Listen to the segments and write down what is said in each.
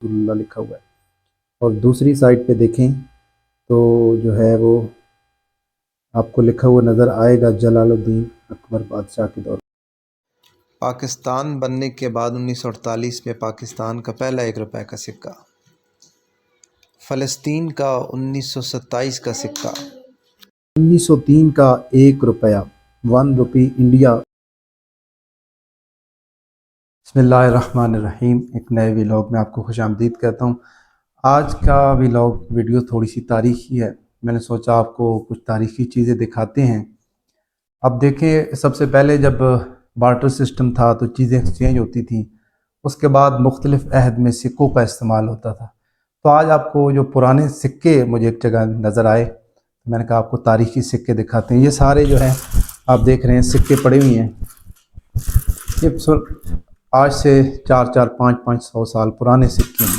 रसूलुल्लाह लिखा हुआ है। और दूसरी साइड पे देखें तो जो है वो आपको लिखा हुआ नज़र आएगा जलालुद्दीन अकबर बादशाह के दौर। पाकिस्तान बनने के बाद 1948 में पाकिस्तान का पहला 1 रुपए का सिक्का, फ़लस्तीन का 1927 का सिक्का, 1903 का 1 रुपया 1 रुपी इंडिया। बिस्मिल्लाहिर्रहमानिर्रहीम। एक नए व्लॉग में आपको खुशामदीद कहता हूँ। आज का व्लॉग वीडियो थोड़ी सी तारीखी है। मैंने सोचा आपको कुछ तारीखी चीज़ें दिखाते हैं। अब देखें, सबसे पहले जब बार्टर सिस्टम था तो चीज़ें एक्सचेंज होती थी। उसके बाद मुख्तलिफ़ अहद में सिक्कों का इस्तेमाल होता था। तो आज आपको जो पुराने सिक्के मुझे एक जगह नज़र आए, तो मैंने कहा आपको तारीखी सिक्के दिखाते हैं। ये सारे जो हैं आप देख रहे हैं सिक्के पड़े हुए हैं। ये आज से 4-4, 5-5 100 साल पुराने सिक्के हैं।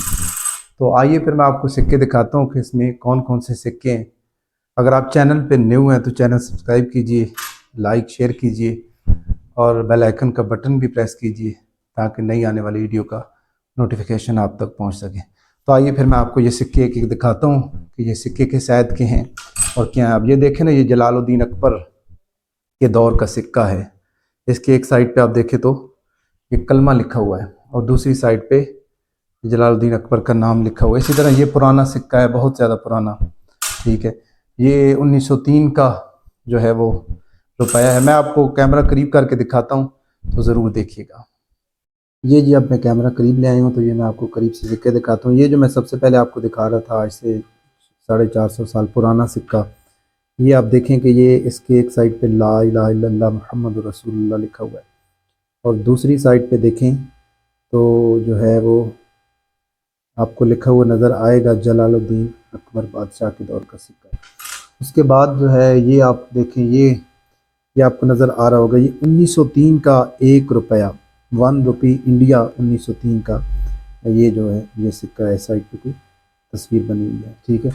तो आइए फिर मैं आपको सिक्के दिखाता हूँ कि इसमें कौन कौन से सिक्के हैं। अगर आप चैनल पे न्यू हैं तो चैनल सब्सक्राइब कीजिए, लाइक शेयर कीजिए और बेल आइकन का बटन भी प्रेस कीजिए ताकि नई आने वाली वीडियो का नोटिफिकेशन आप तक पहुंच सके। तो आइए फिर मैं आपको ये सिक्के एक एक दिखाता हूँ कि ये सिक्के किस ऐद के हैं और क्या हैं। अब ये देखें ना, ये जलालुद्दीन अकबर के दौर का सिक्का है। इसकी एक साइड पे आप देखें तो ये कलमा लिखा हुआ है और दूसरी साइड पे जलालुद्दीन अकबर का नाम लिखा हुआ है। इसी तरह ये पुराना सिक्का है, बहुत ज़्यादा पुराना। ठीक है, ये 1903 का जो है वो रुपया है। मैं आपको कैमरा करीब करके दिखाता हूँ तो ज़रूर देखिएगा। ये जी, अब मैं कैमरा करीब ले आया हूँ तो ये मैं आपको करीब से सिक्के दिखाता हूँ। ये जो मैं सबसे पहले आपको दिखा रहा था आज से 450 साल पुराना सिक्का, ये आप देखें कि ये इसके एक साइड पे ला इलाहा इल्लल्लाह मुहम्मद रसूलुल्लाह लिखा हुआ है और दूसरी साइड पे देखें तो जो है वो आपको लिखा हुआ नज़र आएगा जलालुद्दीन अकबर बादशाह के दौर का सिक्का। उसके बाद जो है ये आप देखें, ये आपको नज़र आ रहा होगा, ये 1903 का 1 रुपया 1 रुपी इंडिया 1903 का ये जो है ये सिक्का है। साइड पे कोई तस्वीर बनी हुई है। ठीक है,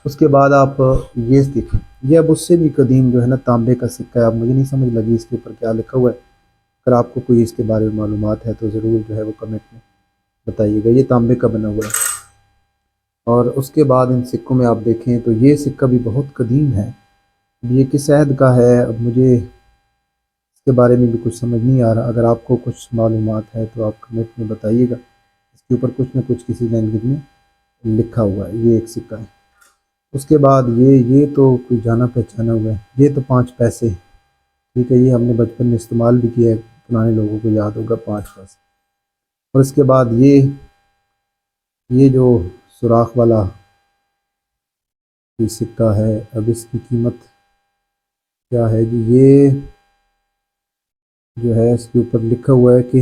उसके बाद आप ये देखें, ये अब उससे भी कदीम जो है ना तांबे का सिक्का है। अब मुझे नहीं समझ लगी इसके ऊपर क्या लिखा हुआ है। अगर आपको कोई इसके बारे में मालूमात है तो ज़रूर जो है वो कमेंट में बताइएगा। ये तांबे का बना हुआ है। और उसके बाद इन सिक्कों में आप देखें तो ये सिक्का भी बहुत कदीम है। अब ये किस अहद का है, अब मुझे इसके बारे में भी कुछ समझ नहीं आ रहा। अगर आपको कुछ मालूमात है तो आप कमेंट में बताइएगा। इसके ऊपर कुछ ना कुछ किसी लैंग्वेज में लिखा हुआ है। ये एक सिक्का है। उसके बाद ये तो कोई जाना पहचाना हुआ है। ये तो 5 पैसे। ठीक है, ये हमने बचपन में इस्तेमाल भी किया है, पुराने लोगों को याद होगा 5 पैसे। और इसके बाद ये जो सुराख वाला ये सिक्का है, अब इसकी कीमत क्या है जी। ये जो है इसके ऊपर लिखा हुआ है कि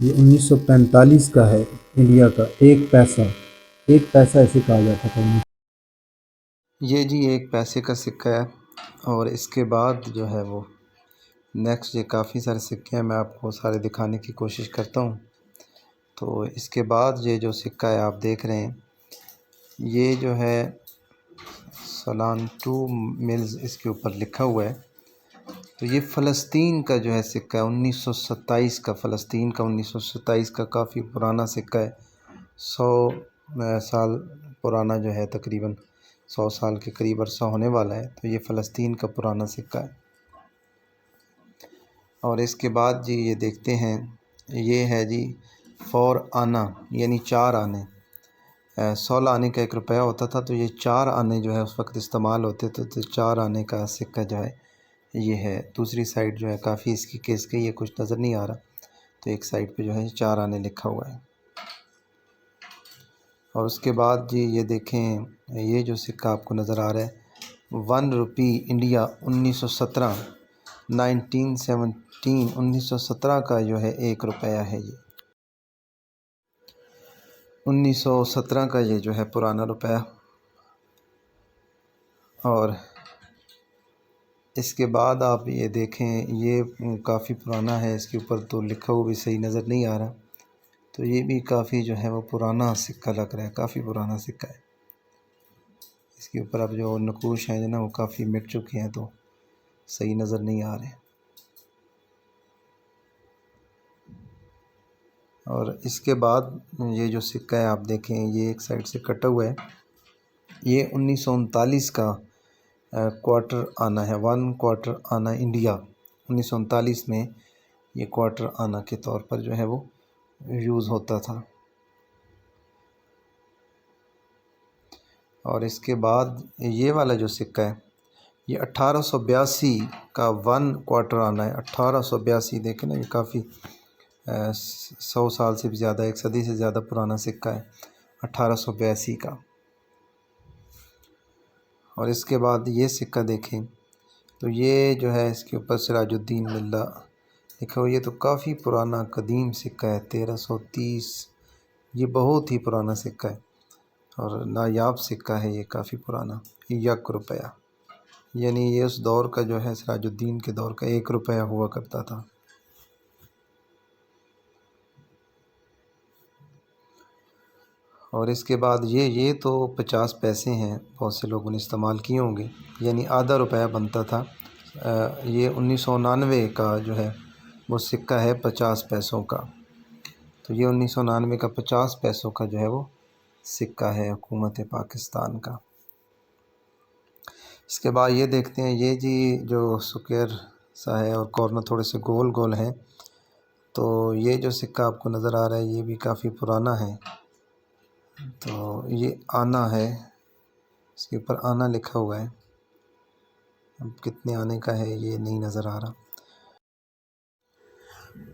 ये 1945 का है, इंडिया का 1 पैसा। 1 पैसा ऐसे कहा जाता था। ये जी 1 पैसे का सिक्का है। और इसके बाद जो है वो नेक्स्ट, ये काफ़ी सारे सिक्के हैं, मैं आपको सारे दिखाने की कोशिश करता हूँ। तो इसके बाद ये जो सिक्का है आप देख रहे हैं, ये जो है सलान टू मिल्स इसके ऊपर लिखा हुआ है। तो ये फ़लस्तीन का जो है सिक्का है 1927 का, फ़लस्तीन का 1927 का काफ़ी पुराना सिक्का है। 100 साल पुराना जो है, तकरीबन 100 साल के करीब अरसा होने वाला है। तो ये फ़लस्तीन का पुराना सिक्का है। और इसके बाद जी ये देखते हैं, ये है जी 4 आना यानी 4 आने। 16 आने का 1 रुपया होता था, तो ये 4 आने जो है उस वक्त इस्तेमाल होते थे। तो 4 आने का सिक्का जो है ये है। दूसरी साइड जो है काफ़ी इसकी केस के ये कुछ नज़र नहीं आ रहा, तो एक साइड पे जो है 4 आने लिखा हुआ है। और उसके बाद जी ये देखें, ये जो सिक्का आपको नज़र आ रहा है 1 रुपी इंडिया 1917 1917 का जो है 1 रुपया है। ये 1917 का ये जो है पुराना रुपया। और इसके बाद आप ये देखें, ये काफ़ी पुराना है, इसके ऊपर तो लिखा हुआ भी सही नज़र नहीं आ रहा। तो ये भी काफ़ी जो है वो पुराना सिक्का लग रहा है, काफ़ी पुराना सिक्का है। इसके ऊपर अब जो नकूश हैं ना वो काफ़ी मिट चुके हैं, तो सही नज़र नहीं आ रहे। और इसके बाद ये जो सिक्का है आप देखें, ये एक साइड से कटा हुआ है। ये 1939 का क्वार्टर आना है, 1 क्वार्टर आना इंडिया। 1939 में ये क्वार्टर आना के तौर पर जो है वो यूज़ होता था। और इसके बाद ये वाला जो सिक्का है ये 1882 का 1 क्वार्टर आना है। 1882 देखें ना, ये काफ़ी 100 साल से भी ज़्यादा, 1 सदी से ज़्यादा पुराना सिक्का है 1882 का। और इसके बाद ये सिक्का देखें तो ये जो है इसके ऊपर सिराजुद्दीन मिल्ला लिखा हुआ। ये तो काफ़ी पुराना कदीम सिक्का है, 1330। ये बहुत ही पुराना सिक्का है और नायाब सिक्का है, ये काफ़ी पुराना। 1 रुपया, यानी ये उस दौर का जो है सिराजुद्दीन के दौर का 1 रुपया हुआ करता था। और इसके बाद ये तो 50 पैसे हैं, बहुत से लोगों ने इस्तेमाल किए होंगे, यानी आधा रुपया बनता था। ये 1999 का जो है वो सिक्का है 50 पैसों का। तो ये 1999 का 50 पैसों का जो है वो सिक्का है हुकूमत पाकिस्तान का। इसके बाद ये देखते हैं, ये जी जो स्क्वायर सा है और कॉर्नर थोड़े से गोल गोल हैं। तो ये जो सिक्का आपको नज़र आ रहा है ये भी काफ़ी पुराना है। तो ये आना है, इसके ऊपर आना लिखा हुआ है। अब कितने आने का है ये नहीं नज़र आ रहा।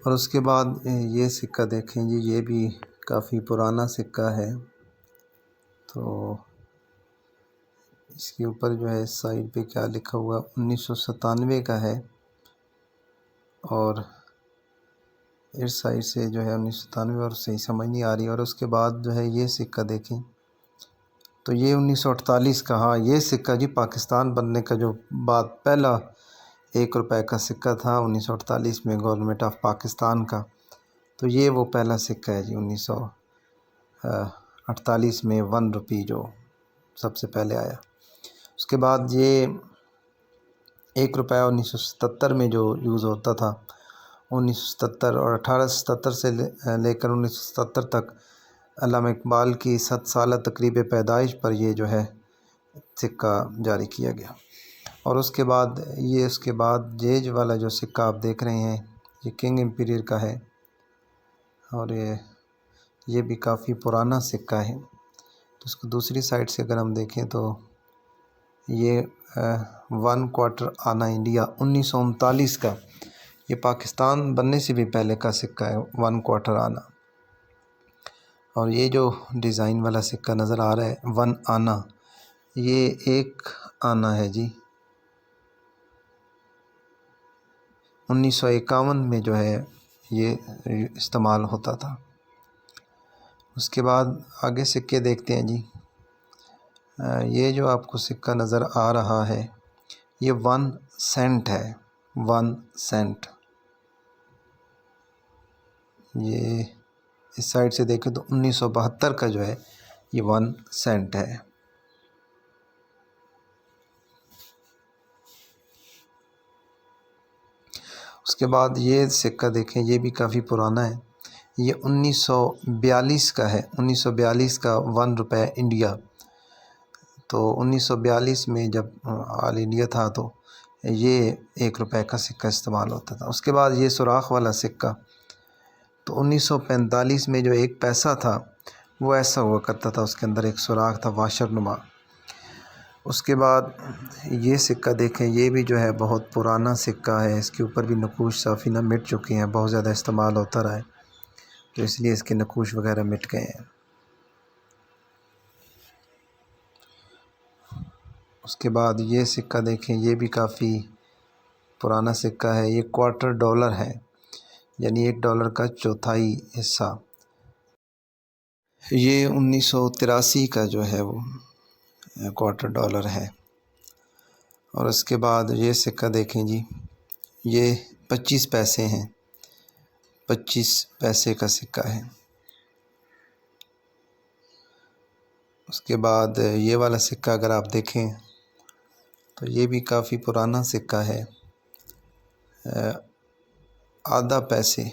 और उसके बाद ये सिक्का देखें जी, ये भी काफ़ी पुराना सिक्का है। तो इसके ऊपर जो है साइड पे क्या लिखा हुआ, 1997 का है। और इस साइड से जो है 1997 और सही समझ नहीं आ रही। और उसके बाद जो है ये सिक्का देखें तो ये 1948 का। हाँ, ये सिक्का जी पाकिस्तान बनने का जो बाद पहला 1 रुपए का सिक्का था 1948 में, गवर्नमेंट ऑफ पाकिस्तान का। तो ये वो पहला सिक्का है जी 1948 में 1 रुपये जो सबसे पहले आया। उसके बाद ये 1 रुपया 1977 में जो यूज़ होता था, 1977 और 1877 से लेकर 1977 तक अल्लामा इकबाल की 7 साला तकरीब पैदाइश पर ये जो है सिक्का जारी किया गया। और उसके बाद ये वाला जो सिक्का आप देख रहे हैं ये किंग एम्पीरियर का है। और ये भी काफ़ी पुराना सिक्का है। तो इसको दूसरी साइड से अगर हम देखें तो ये 1 क्वार्टर आना इंडिया 1939 का, ये पाकिस्तान बनने से भी पहले का सिक्का है 1 क्वार्टर आना। और ये जो डिज़ाइन वाला सिक्का नज़र आ रहा है 1 आना, ये 1 आना है जी 1951 में जो है ये इस्तेमाल होता था। उसके बाद आगे सिक्के देखते हैं जी। ये जो आपको सिक्का नज़र आ रहा है ये 1 सेंट है, 1 सेंट। ये इस साइड से देखें तो 1972 का जो है ये 1 सेंट है। उसके बाद ये सिक्का देखें, ये भी काफ़ी पुराना है। ये 1942 का है, 1942 का 1 रुपया इंडिया। तो 1942 में जब ऑल इंडिया था तो ये 1 रुपये का सिक्का इस्तेमाल होता था। उसके बाद ये सुराख वाला सिक्का, तो 1945 में जो 1 पैसा था वो ऐसा हुआ करता था, उसके अंदर एक सुराख था वाशरनुमा। उसके बाद ये सिक्का देखें, ये भी जो है बहुत पुराना सिक्का है। इसके ऊपर भी नकूश काफ़ी ना मिट चुके हैं, बहुत ज़्यादा इस्तेमाल होता रहा है तो इसलिए इसके नकूश वगैरह मिट गए हैं। उसके बाद ये सिक्का देखें, ये भी काफ़ी पुराना सिक्का है। ये क्वार्टर डॉलर है, यानी $1 का चौथाई हिस्सा। ये 1983 का जो है वो क्वार्टर डॉलर है। और उसके बाद ये सिक्का देखें जी, ये 25 पैसे हैं, 25 पैसे का सिक्का है। उसके बाद ये वाला सिक्का अगर आप देखें तो ये भी काफ़ी पुराना सिक्का है, आधा पैसे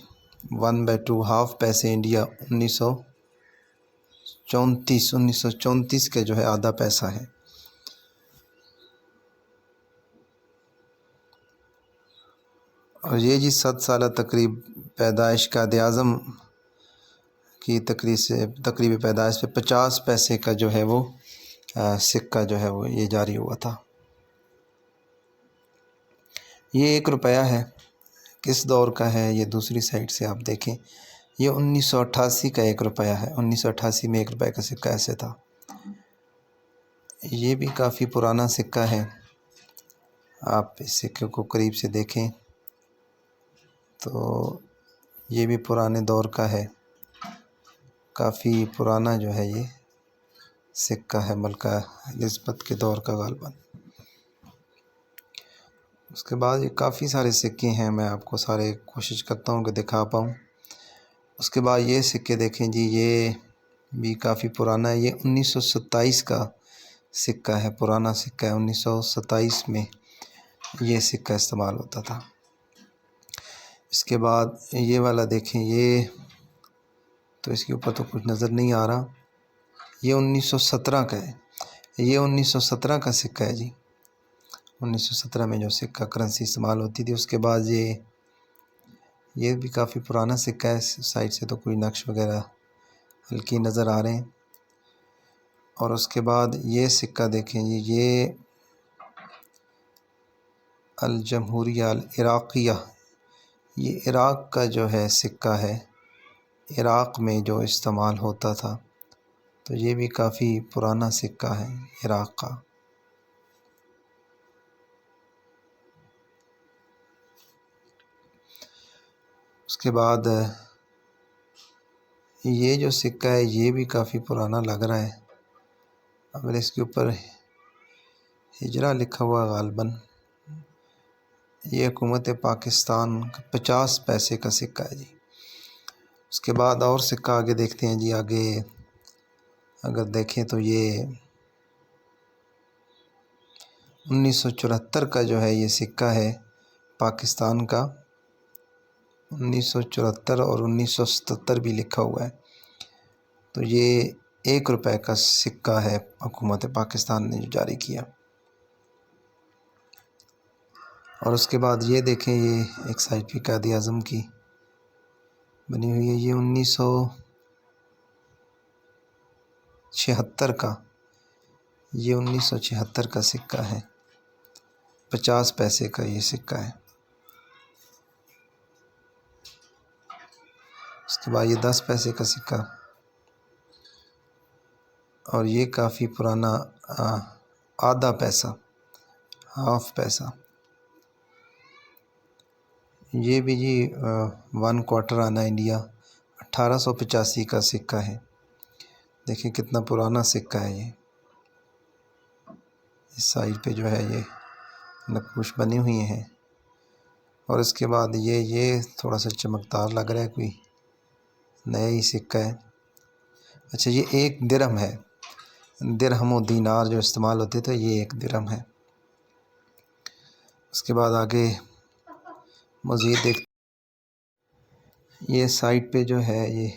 1/2 हाफ पैसे इंडिया 1934 का जो है आधा पैसा है। और ये जी 7 साल तकरीब पैदाइश कायद-ए-आज़म की तकरीबी पैदाइश पे 50 पैसे का जो है वो सिक्का जो है वो ये जारी हुआ था। ये 1 रुपया है, किस दौर का है ये दूसरी साइड से आप देखें। ये 1988 का 1 रुपया है। 1988 में 1 रुपये का सिक्का ऐसे था। ये भी काफ़ी पुराना सिक्का है। आप इस सिक्के को करीब से देखें तो ये भी पुराने दौर का है। काफ़ी पुराना जो है ये सिक्का है, मलका एलिज़ाबेथ के दौर का गालिबन। उसके बाद ये काफ़ी सारे सिक्के हैं, मैं आपको सारे कोशिश करता हूँ कि दिखा पाऊँ। उसके बाद ये सिक्के देखें जी, ये भी काफ़ी पुराना है। ये 1927 का सिक्का है, पुराना सिक्का है। 1927 में ये सिक्का इस्तेमाल होता था। इसके बाद ये वाला देखें, ये तो इसके ऊपर तो कुछ नज़र नहीं आ रहा। ये 1917 का है। ये 1917 का सिक्का है जी। 1917 में जो सिक्का करेंसी इस्तेमाल होती थी। उसके बाद ये भी काफ़ी पुराना सिक्का है। साइड से तो कोई नक्श वगैरह हल्की नज़र आ रहे हैं। और उसके बाद ये सिक्का देखें जी, ये अल जमहूरिया अल इराक़िया, ये इराक़ का जो है सिक्का है, इराक़ में जो इस्तेमाल होता था। तो ये भी काफ़ी पुराना सिक्का है इराक़ का। उसके बाद ये जो सिक्का है ये भी काफ़ी पुराना लग रहा है। अगर इसके ऊपर हिजरा लिखा हुआ गालिबन, ये हुकूमत पाकिस्तान का 50 पैसे का सिक्का है जी। उसके बाद और सिक्का आगे देखते हैं जी। आगे अगर देखें तो ये 1974 का जो है ये सिक्का है पाकिस्तान का। 1974 और 1977 भी लिखा हुआ है। तो ये 1 रुपये का सिक्का है, हुकूमत पाकिस्तान ने जो जारी किया। और उसके बाद ये देखें, ये एक साइड पे कायद-ए-आज़म की बनी हुई है। ये 1976 का, ये 1976 का सिक्का है। 50 पैसे का ये सिक्का है। उसके बाद ये 10 पैसे का सिक्का, और ये काफ़ी पुराना आधा पैसा, हाफ पैसा। ये भी जी 1 क्वार्टर आना इंडिया 1885 का सिक्का है। देखिए कितना पुराना सिक्का है ये। इस साइड पे जो है ये नक्कुश बनी हुई हैं। और इसके बाद ये थोड़ा सा चमकदार लग रहा है, कोई नया ही सिक्का है। अच्छा, ये 1 दिरहम है। दिरहम और दीनार जो इस्तेमाल होते थे, ये 1 दिरहम है। उसके बाद आगे मज़ीद देख, ये साइड पे जो है ये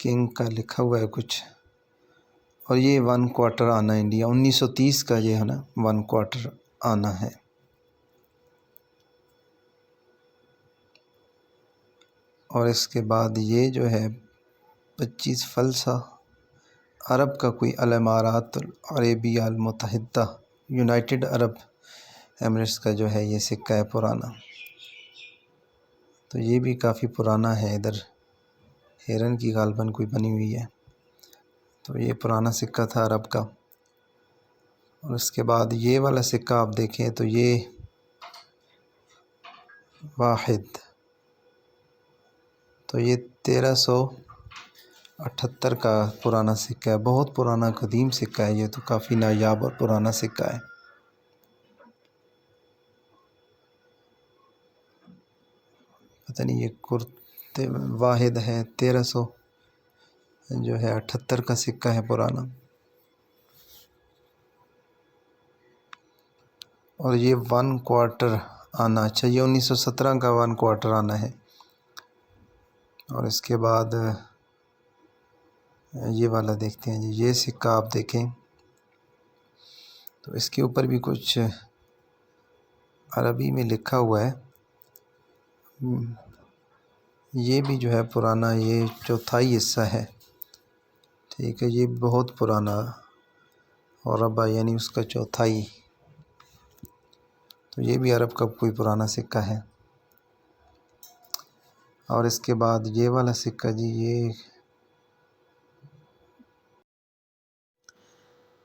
किंग का लिखा हुआ है कुछ। और ये 1 क्वार्टर आना इंडिया 1930 का ये है ना, 1 क्वार्टर आना है। और इसके बाद ये जो है 25 फ़लसा अरब का कोई अल इमारात अरबिया अल मुत्तहिदा यूनाइटेड अरब एमिरेट्स का जो है ये सिक्का है पुराना। तो ये भी काफ़ी पुराना है। इधर हिरन की गालिबन कोई बनी हुई है। तो ये पुराना सिक्का था अरब का। और उसके बाद ये वाला सिक्का आप देखें तो ये वाहिद, तो ये 1378 का पुराना सिक्का है। बहुत पुराना कदीम सिक्का है ये, तो काफ़ी नायाब और पुराना सिक्का है। पता नहीं ये कुर्ते वाहिद है, 1300 जो है 78 का सिक्का है पुराना। और ये 1 क्वार्टर आना, अच्छा ये 1917 का 1 क्वार्टर आना है। और इसके बाद ये वाला देखते हैं जी। ये सिक्का आप देखें तो इसके ऊपर भी कुछ अरबी में लिखा हुआ है। ये भी जो है पुराना, ये चौथाई हिस्सा है, ठीक है। ये बहुत पुराना और रबा यानी उसका चौथाई, तो ये भी अरब का कोई पुराना सिक्का है। और इसके बाद ये वाला सिक्का जी, ये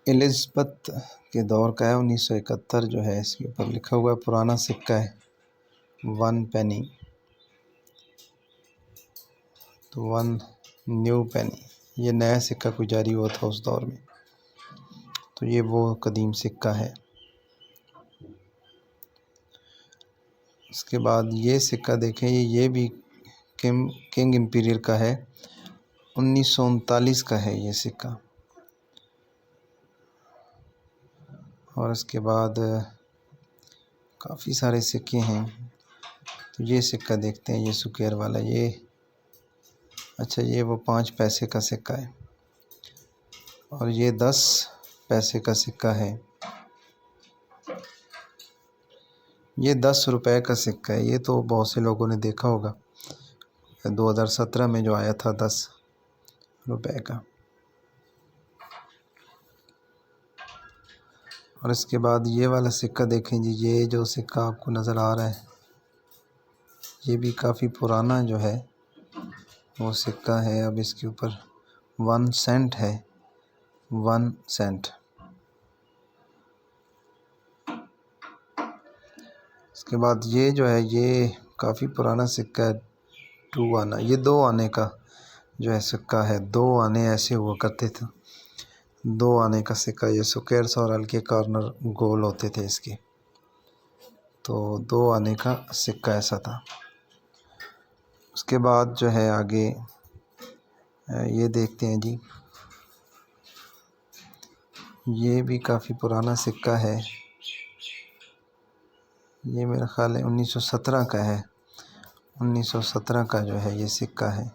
एलिज़ाबेथ के दौर का है, 1971 जो है। इसके ऊपर लिखा हुआ है, पुराना सिक्का है, 1 पेनी, तो 1 न्यू पेनी। ये नया सिक्का कोई जारी हुआ था उस दौर में, तो ये वो कदीम सिक्का है। इसके बाद ये सिक्का देखें, ये भी किंग इम्पीरियल का है, 1939 का है ये सिक्का। और इसके बाद काफ़ी सारे सिक्के हैं, तो ये सिक्का देखते हैं, ये सुकेर वाला। ये अच्छा, ये वो 5 पैसे का सिक्का है। और ये 10 पैसे का सिक्का है। ये 10 रुपए का सिक्का है। ये तो बहुत से लोगों ने देखा होगा, 2017 में जो आया था 10 रुपए का। और इसके बाद ये वाला सिक्का देखें जी। ये जो सिक्का आपको नज़र आ रहा है, ये भी काफ़ी पुराना जो है वो सिक्का है। अब इसके ऊपर 1 सेंट है, 1 सेंट। इसके बाद ये जो है, ये काफ़ी पुराना सिक्का है, 2 आना। ये 2 आने का जो है सिक्का है। 2 आने ऐसे हुआ करते थे, 2 आने का सिक्का। ये स्क्वायर्स और हल्के कॉर्नर गोल होते थे इसके, तो 2 आने का सिक्का ऐसा था। उसके बाद जो है आगे ये देखते हैं जी। ये भी काफ़ी पुराना सिक्का है। ये मेरा ख़्याल है 1917 का है। 1917 का जो है ये सिक्का है,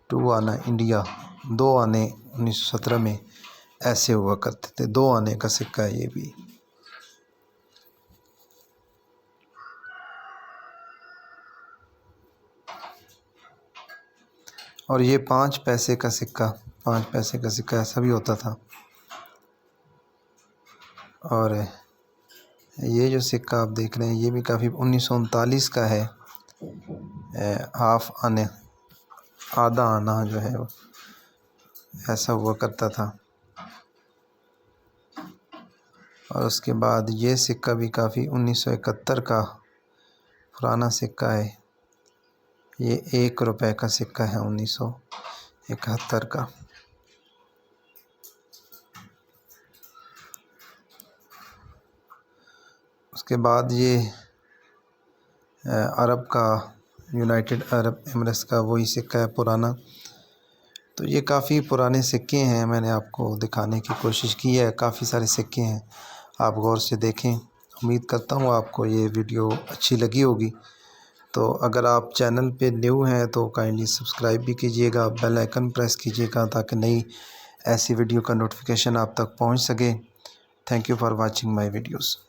2 आना इंडिया। 2 आने 1917 में ऐसे हुआ करते थे, 2 आने का सिक्का है ये भी। और ये 5 पैसे का सिक्का, 5 पैसे का सिक्का ऐसा भी होता था। और ये जो सिक्का आप देख रहे हैं, ये भी काफ़ी 1939 का है। हाफ आने, आधा आना जो है वो ऐसा हुआ करता था। और उसके बाद ये सिक्का भी काफ़ी 1971 का पुराना सिक्का है। ये 1 रुपए का सिक्का है, 1971 का। उसके बाद ये अरब का, यूनाइटेड अरब एमिरेट्स का वही सिक्का है पुराना। तो ये काफ़ी पुराने सिक्के हैं, मैंने आपको दिखाने की कोशिश की है। काफ़ी सारे सिक्के हैं, आप गौर से देखें। उम्मीद करता हूँ आपको ये वीडियो अच्छी लगी होगी। तो अगर आप चैनल पे न्यू हैं तो काइंडली सब्सक्राइब भी कीजिएगा, बेल आइकन प्रेस कीजिएगा ताकि नई ऐसी वीडियो का नोटिफिकेशन आप तक पहुँच सके। Thank you for watching my videos.